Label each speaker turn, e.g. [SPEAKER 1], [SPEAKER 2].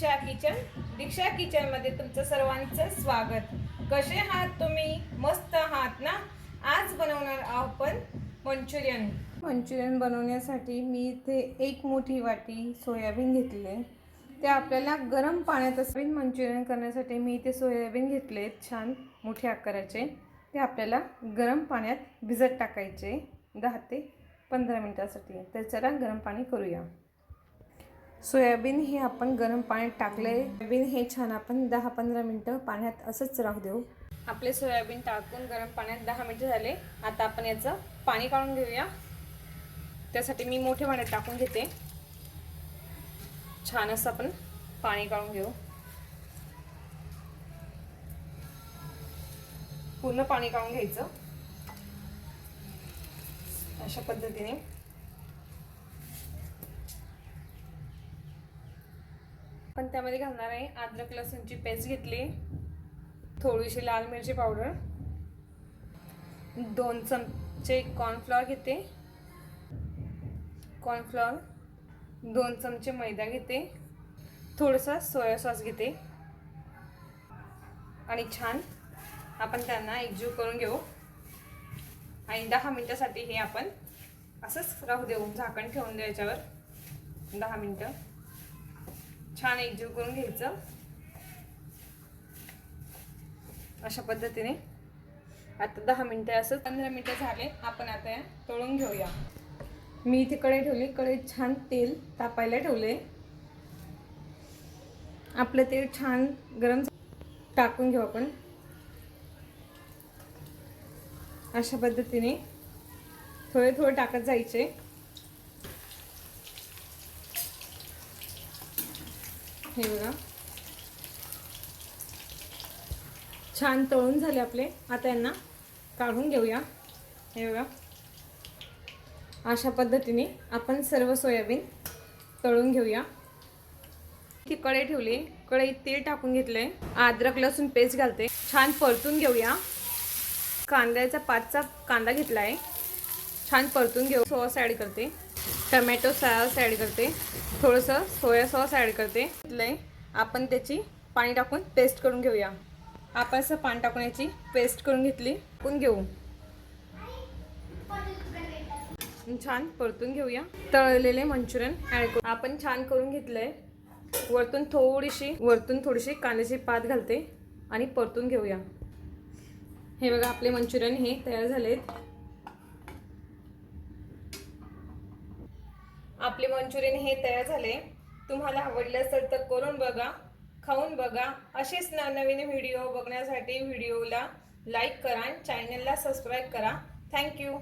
[SPEAKER 1] दीक्षा किचनमध्ये तुमचं सर्वांचं स्वागत। कसे आहात तुम्ही? मस्त आहात ना? आज बनवणार आपण मंचुरियन बनवण्यासाठी मी इथे एक मोठी वाटी सोयाबीन घेतले। ते आपल्याला गरम पाण्यात सोयाबीन मंचुरियन करण्यासाठी मी इथे सोयाबीन घेतले छान मोठ्या आकाराचे। ते आपल्याला गरम पाण्यात भिजत टाकायचे 10 ते 15 मिनिटांसाठी। तर चला गरम पाणी करूया। सोयाबीन हे आपण गरम पाण्यात टाकले। सोयाबीन हे छान आपण 10-15 मिनिटं पाण्यात असंच राहू देऊ। आपले सोयाबीन टाकून गरम पाण्यात 10 मिनिटं झाले। आता आपण याचं पाणी काढून घेऊया। त्यासाठी मी मोठे पाण्यात टाकून घेते। छान असं आपण पाणी काढून घेऊ। पूर्ण पाणी काढून घ्यायचं अशा पद्धतीने। पण त्यामध्ये घालणार आहे अद्रक लसूणची पेस्ट घेतली, थोडीशी लाल मिरची पावडर, 2 चमचे कॉर्नफ्लॉवर घेते, 2 चमचे मैदा घेते, थोडासा सोया सॉस घेते आणि छान आपण त्यांना एकजीव करून घेऊ आणि 10 मिनिटांसाठी हे आपण असंच राहू देऊ। झाकण ठेवून द्यायच्यावर 10 मिनिटं छान एकजीव करून घ्यायचं अशा पद्धतीने। आता 10 मिनिटं असं 15 मिनिटं झाले। आपण आता तळून घेऊया। मी इथे कढई ठेवली, कढईत छान तेल तापायला ठेवले। आपलं तेल छान गरम टाकून घेऊ आपण अशा पद्धतीने थोडे थोडे टाकत जायचे। हे बघा छान तळून झाले आपले। आता यांना काढून घेऊया। हे बघा अशा पद्धतीने आपण सर्व सोयाबीन तळून घेऊया। ती कढई ठेवली, कढईत तेल टाकून घेतले, अद्रक लसूण पेस्ट घालते, छान परतून घेऊया। कांद्याचा 5चा कांदा घेतलाय, छान परतून घेऊ। सॉस ॲड करते, टोमॅटो सॉस ॲड करते, थोडंसं सोया सॉस ॲड करते। आपण त्याची पाणी टाकून पेस्ट करून घेऊया। आपण असं पाणी टाकून याची पेस्ट करून घेतली, टाकून घेऊ, छान परतून घेऊया। तळलेले मंचुरियन ॲड करू। आपण छान करून घेतलंय। वरतून थोडीशी कांद्याची पात घालते आणि परतून घेऊया। हे बघा आपले मंचुरियन हे तयार झालेत। आपले मंचुरियन हे तयार झाले। तुम्हाला आवडले असेल तर करून बघा, खाऊन बघा। असेच नवनवीन व्हिडिओ बघण्यासाठी व्हिडिओला लाईक करा, चॅनलला सबस्क्राईब करा। थँक्यू।